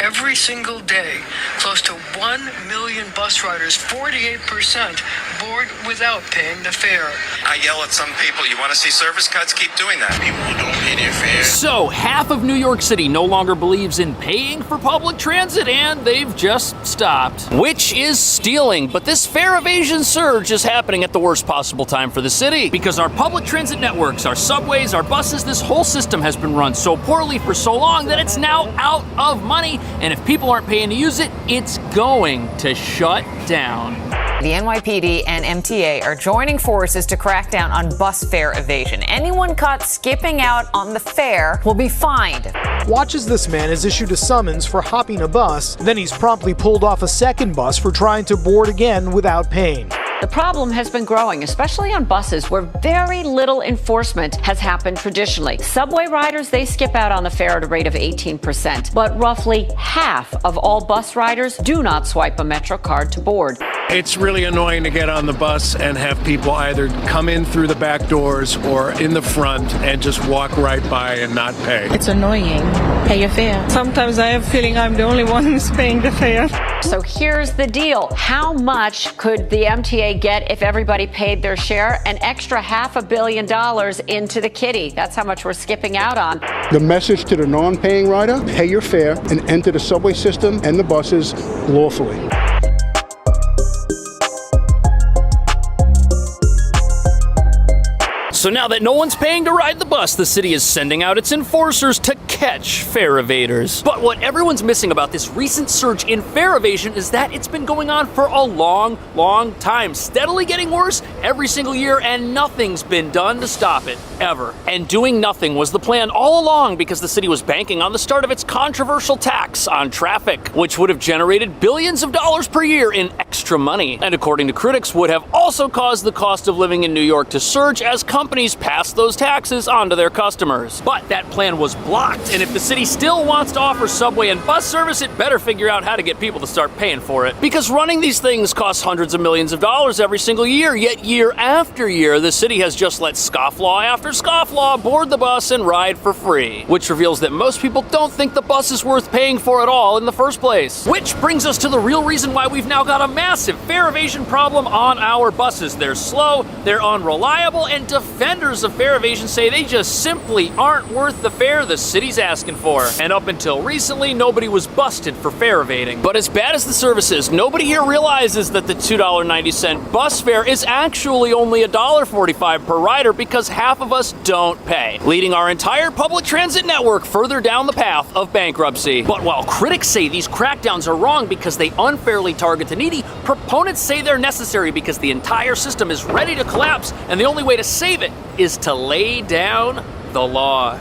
Every single day, close to 1 million bus riders, 48%, board without paying the fare. I yell at some people, you want to see service cuts? Keep doing that. People who don't pay their fare. So, half of New York City no longer believes in paying for public transit, and they've just stopped. Which is stealing, but this fare evasion surge is happening at the worst possible time for the city. Because our public transit networks, our subways, our buses, this whole system has been run so poorly for so long that it's now out of money, and if people aren't paying to use it, it's going to shut down. The NYPD and MTA are joining forces to crack down on bus fare evasion. Anyone caught skipping out on the fare will be fined. Watch as this man is issued a summons for hopping a bus, then he's promptly pulled off a second bus for trying to board again without paying. The problem has been growing, especially on buses where very little enforcement has happened traditionally. Subway riders, they skip out on the fare at a rate of 18%, but roughly half of all bus riders do not swipe a Metro card to board. It's really annoying to get on the bus and have people either come in through the back doors or in the front and just walk right by and not pay. It's annoying. Pay your fare. Sometimes I have a feeling I'm the only one who's paying the fare. So here's the deal. How much could the MTA get if everybody paid their share? An extra $500 million into the kitty. That's how much we're skipping out on. The message to the non-paying rider, pay your fare and enter the subway system and the buses lawfully. So now that no one's paying to ride the bus, the city is sending out its enforcers to catch fare evaders. But what everyone's missing about this recent surge in fare evasion is that it's been going on for a long, long time, steadily getting worse every single year, and nothing's been done to stop it, ever. And doing nothing was the plan all along because the city was banking on the start of its controversial tax on traffic, which would have generated billions of dollars per year in extra money. And according to critics, would have also caused the cost of living in New York to surge as companies passed those taxes on to their customers. But that plan was blocked, and if the city still wants to offer subway and bus service, it better figure out how to get people to start paying for it. Because running these things costs hundreds of millions of dollars every single year, yet year after year, the city has just let scofflaw after scofflaw board the bus and ride for free, which reveals that most people don't think the bus is worth paying for at all in the first place. Which brings us to the real reason why we've now got a massive fare evasion problem on our buses. They're slow, they're unreliable, and defenders of fare evasion say they just simply aren't worth the fare the city's asking for. And up until recently, nobody was busted for fare evading. But as bad as the service is, nobody here realizes that the $2.90 bus fare is actually only $1.45 per rider because half of us don't pay, leading our entire public transit network further down the path of bankruptcy. But while critics say these crackdowns are wrong because they unfairly target the needy, proponents say they're necessary because the entire system is ready to collapse, and the only way to save it is to lay down the law.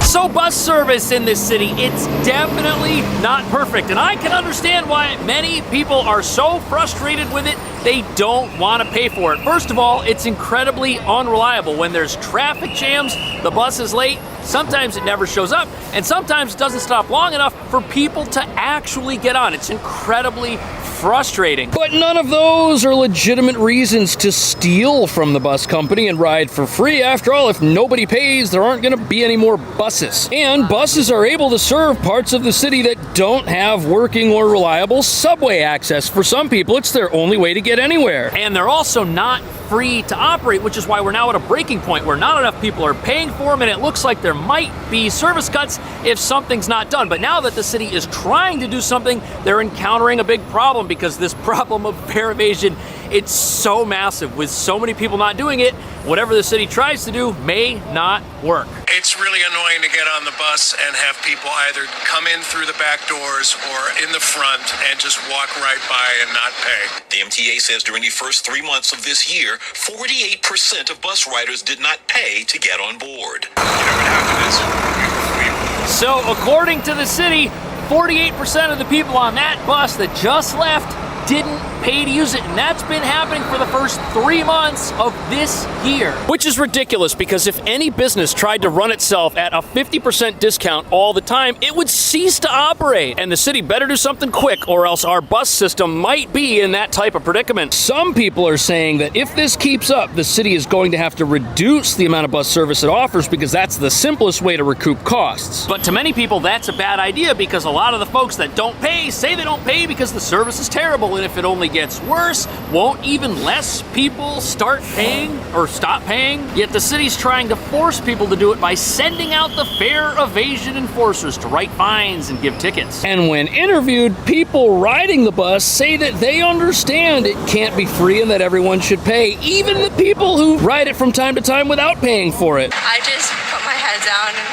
So bus service in this city, it's definitely not perfect, and I can understand why many people are so frustrated with it, they don't want to pay for it. First of all, it's incredibly unreliable. When there's traffic jams, the bus is late, sometimes it never shows up, and sometimes it doesn't stop long enough for people to actually get on. It's incredibly frustrating. But none of those are legitimate reasons to steal from the bus company and ride for free. After all, if nobody pays, there aren't going to be any more buses. And buses are able to serve parts of the city that don't have working or reliable subway access. For some people, it's their only way to get anywhere. And they're also not free to operate, which is why we're now at a breaking point where not enough people are paying for them, and it looks like there might be service cuts if something's not done. But now that the city is trying to do something, they're encountering a big problem because this problem of fare evasion, it's so massive. With so many people not doing it, whatever the city tries to do may not work. It's really annoying to get on the bus and have people either come in through the back doors or in the front and just walk right by and not pay. The MTA says during the first 3 months of this year, 48% of bus riders did not pay to get on board. You know what happened is So according to the city, 48% of the people on that bus that just left didn't pay to use it, and that's been happening for the first 3 months of this year. Which is ridiculous, because if any business tried to run itself at a 50% discount all the time, it would cease to operate. And the city better do something quick, or else our bus system might be in that type of predicament. Some people are saying that if this keeps up, the city is going to have to reduce the amount of bus service it offers, because that's the simplest way to recoup costs. But to many people, that's a bad idea, because a lot of the folks that don't pay say they don't pay because the service is terrible, and if it only gets worse, won't even less people start paying or stop paying? Yet the city's trying to force people to do it by sending out the fare evasion enforcers to write fines and give tickets. And when interviewed, people riding the bus say that they understand it can't be free and that everyone should pay, even the people who ride it from time to time without paying for it. I just put my head down and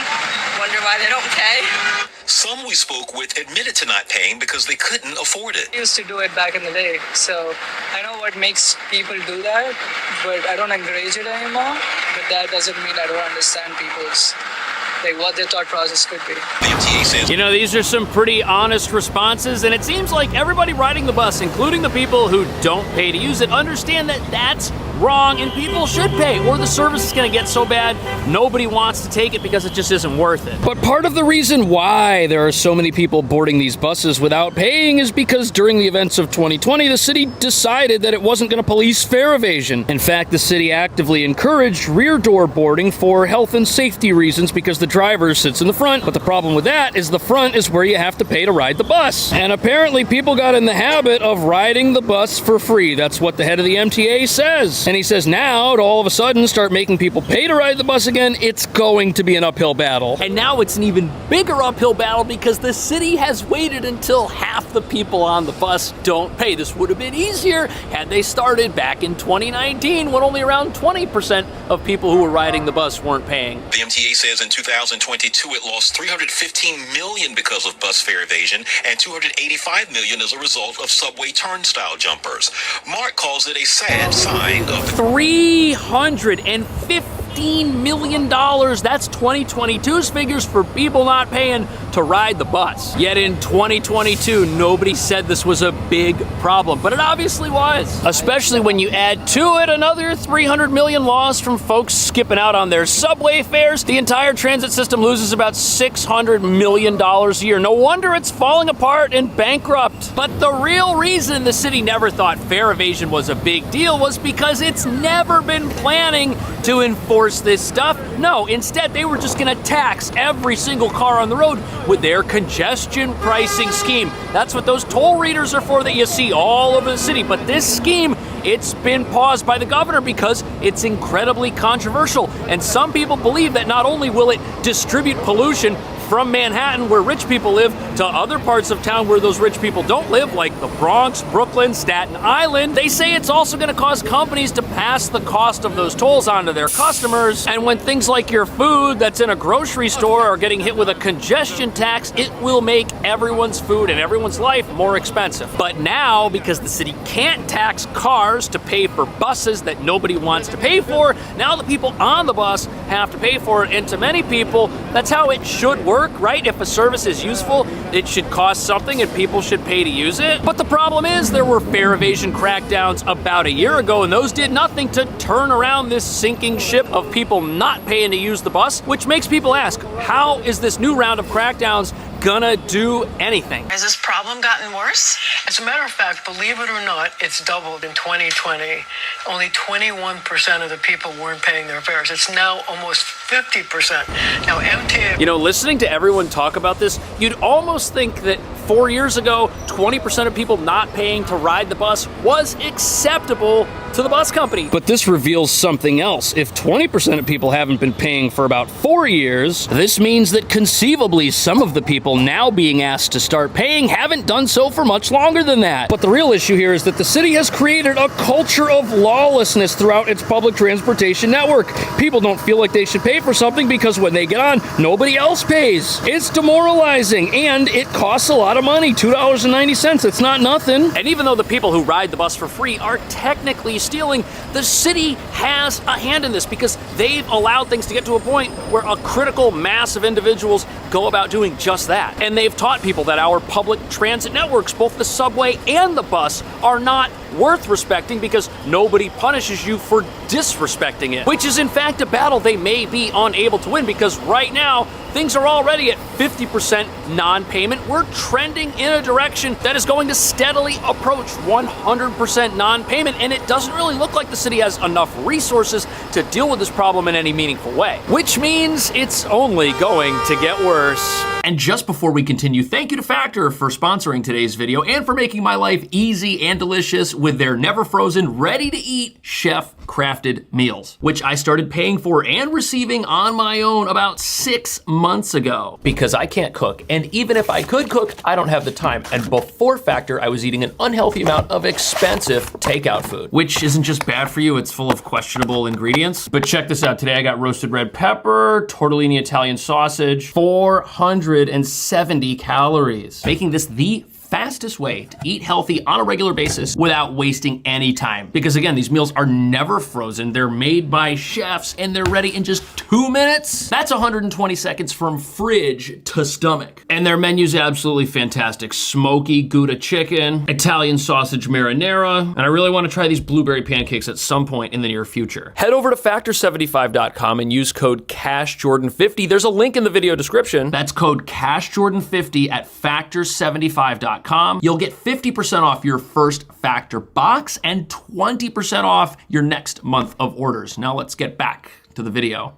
wonder why they don't pay. Some we spoke with admitted to not paying because they couldn't afford it. I used to do it back in the day, so I know what makes people do that, but I don't encourage it anymore. But that doesn't mean I don't understand people's, like, what their thought process could be. The MTA says, you know, these are some pretty honest responses, and it seems like everybody riding the bus, including the people who don't pay to use it, understand that that's wrong and people should pay, or the service is going to get so bad nobody wants to take it because it just isn't worth it. But part of the reason why there are so many people boarding these buses without paying is because during the events of 2020, the city decided that it wasn't going to police fare evasion. In fact, the city actively encouraged rear door boarding for health and safety reasons because the driver sits in the front. But the problem with that is the front is where you have to pay to ride the bus. And apparently people got in the habit of riding the bus for free. That's what the head of the MTA says. And he says now to all of a sudden start making people pay to ride the bus again, it's going to be an uphill battle. And now it's an even bigger uphill battle because the city has waited until half the people on the bus don't pay. This would have been easier had they started back in 2019 when only around 20% of people who were riding the bus weren't paying. the MTA says in 2022 it lost $315 million because of bus fare evasion and $285 million as a result of subway turnstile jumpers. Mark calls it a sad sign of $315 million. That's 2022's figures for people not paying to ride the bus. Yet in 2022, nobody said this was a big problem, but it obviously was. Especially when you add to it another $300 million lost from folks skipping out on their subway fares. The entire transit system loses about $600 million a year. No wonder it's falling apart and bankrupt. But the real reason the city never thought fare evasion was a big deal was because it's never been planning to enforce this stuff. No, instead they were just gonna tax every single car on the road with their congestion pricing scheme. That's what those toll readers are for that you see all over the city. But this scheme, it's been paused by the governor because it's incredibly controversial. And some people believe that not only will it distribute pollution from Manhattan, where rich people live, to other parts of town where those rich people don't live, like the Bronx, Brooklyn, Staten Island, they say it's also going to cause companies to pass the cost of those tolls on to their customers. And when things like your food that's in a grocery store are getting hit with a congestion tax, it will make everyone's food and everyone's life more expensive. But now, because the city can't tax cars to pay for buses that nobody wants to pay for, now the people on the bus have to pay for it. And to many people, that's how it should work, right? If a service is useful, it should cost something and people should pay to use it. But the problem is there were fare evasion crackdowns about a year ago, and those did nothing to turn around this sinking ship of people not paying to use the bus, which makes people ask, how is this new round of crackdowns gonna do anything? Has this problem gotten worse? As a matter of fact, believe it or not, it's doubled in 2020. Only 21% of the people weren't paying their fares. It's now almost 50%. Now, MTA... You know, listening to everyone talk about this, you'd almost think that 4 years ago, 20% of people not paying to ride the bus was acceptable to the bus company. But this reveals something else. If 20% of people haven't been paying for about 4 years, this means that conceivably some of the people now being asked to start paying haven't done so for much longer than that. But the real issue here is that the city has created a culture of lawlessness throughout its public transportation network. People don't feel like they should pay for something because when they get on, nobody else pays. It's demoralizing, and it costs a lot of money, $2.90. It's not nothing. And even though the people who ride the bus for free are technically stealing, the city has a hand in this because they've allowed things to get to a point where a critical mass of individuals go about doing just that. And they've taught people that our public transit networks, both the subway and the bus, are not worth respecting because nobody punishes you for disrespecting it, which is in fact a battle they may be unable to win because right now things are already at 50% non-payment. We're trending in a direction that is going to steadily approach 100% non-payment, and it doesn't really look like the city has enough resources to deal with this problem in any meaningful way, which means it's only going to get worse. And just before we continue, thank you to Factor for sponsoring today's video and for making my life easy and delicious with their never frozen, ready to eat, chef crafted meals, which I started paying for and receiving on my own about 6 months ago. Because I can't cook, and even if I could cook, I don't have the time. And before Factor, I was eating an unhealthy amount of expensive takeout food, which isn't just bad for you, it's full of questionable ingredients. But check this out, today I got roasted red pepper, tortellini Italian sausage, 470 calories, making this the fastest way to eat healthy on a regular basis without wasting any time. Because again, these meals are never frozen. They're made by chefs and they're ready in just 2 minutes. That's 120 seconds from fridge to stomach. And their menu's absolutely fantastic. Smoky Gouda chicken, Italian sausage marinara, and I really want to try these blueberry pancakes at some point in the near future. Head over to factor75.com and use code CashJordan50. There's a link in the video description. That's code CashJordan50 at factor75.com. You'll get 50% off your first Factor box and 20% off your next month of orders. Now let's get back to the video.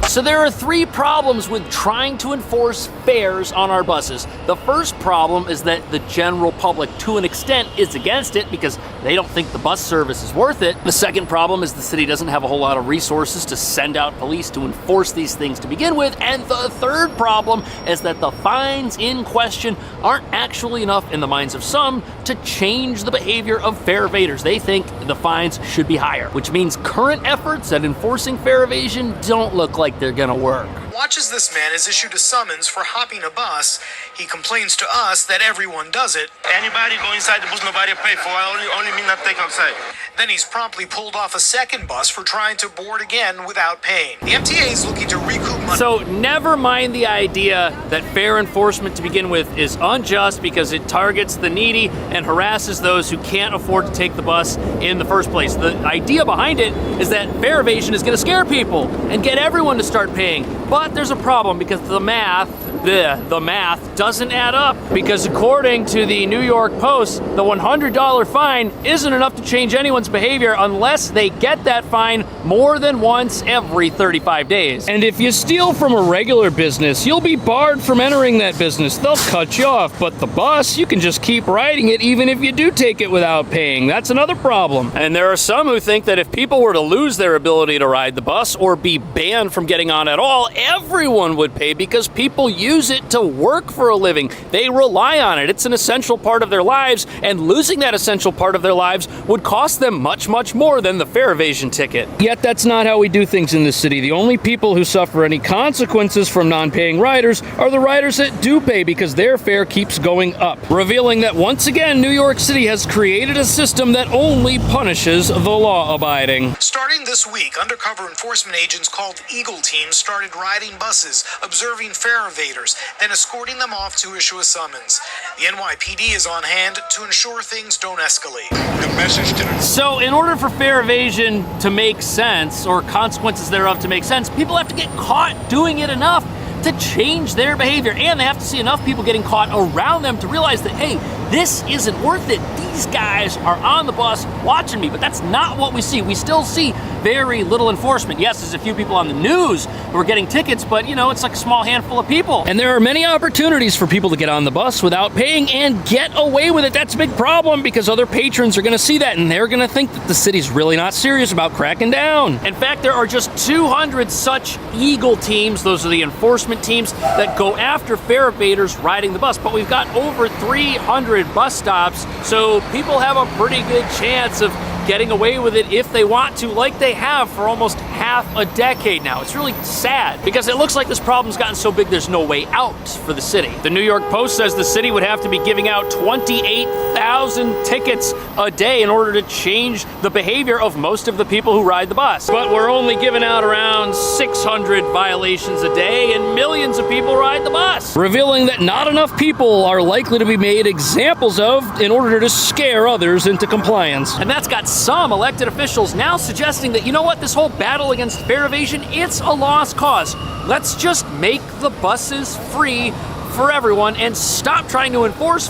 So there are 3 problems with trying to enforce fares on our buses. The first problem is that the general public, to an extent, is against it because they don't think the bus service is worth it. The second problem is the city doesn't have a whole lot of resources to send out police to enforce these things to begin with. And the third problem is that the fines in question aren't actually enough in the minds of some to change the behavior of fare evaders. They think the fines should be higher, which means current efforts at enforcing fare evasion don't look like they're gonna work. Watch as this man is issued a summons for hopping a bus. He complains to us that everyone does it. Anybody go inside the bus, nobody pay for. Only me not take outside. Then he's promptly pulled off a second bus for trying to board again without paying. The MTA is looking to recoup money. So never mind the idea that fare enforcement to begin with is unjust because it targets the needy and harasses those who can't afford to take the bus in the first place. The idea behind it is that fare evasion is gonna scare people and get everyone to start paying. But there's a problem because the math doesn't add up. Because according to the New York Post, the $100 fine isn't enough to change anyone's behavior unless they get that fine more than once every 35 days. And if you steal from a regular business, you'll be barred from entering that business. They'll cut you off, but the bus, you can just keep riding it even if you do take it without paying. That's another problem. And there are some who think that if people were to lose their ability to ride the bus or be banned from getting on at all, everyone would pay because people use it to work for a living. They rely on it. It's an essential part of their lives, and losing that essential part of their lives would cost them much, much more than the fare evasion ticket. Yet that's not how we do things in this city. The only people who suffer any consequences from non-paying riders are the riders that do pay because their fare keeps going up, revealing that once again, New York City has created a system that only punishes the law-abiding. Starting this week, undercover enforcement agents called Eagle teams started riding buses, observing fare evaders, then escorting them off to issue a summons. The NYPD is on hand to ensure things don't escalate. The message to the So in order for fare evasion to make sense, or consequences thereof to make sense, people have to get caught doing it enough to change their behavior, and they have to see enough people getting caught around them to realize that, hey, this isn't worth it. These guys are on the bus watching me, but that's not what we see. We still see very little enforcement. Yes, there's a few people on the news who are getting tickets, but it's like a small handful of people. And there are many opportunities for people to get on the bus without paying and get away with it. That's a big problem because other patrons are gonna see that and they're gonna think that the city's really not serious about cracking down. In fact, there are just 200 such Eagle teams, those are the enforcement teams that go after fare evaders riding the bus, but we've got over 300 bus stops, so people have a pretty good chance of getting away with it if they want to, like they have for almost half a decade now. It's really sad because it looks like this problem's gotten so big there's no way out for the city. The New York Post says the city would have to be giving out 28,000 tickets a day in order to change the behavior of most of the people who ride the bus. But we're only giving out around 600 violations a day and millions of people ride the bus, revealing that not enough people are likely to be made examples of in order to scare others into compliance. And that's got some elected officials now suggesting that, you know what, this whole battle against fare evasion, it's a lost cause. Let's just make the buses free for everyone and stop trying to enforce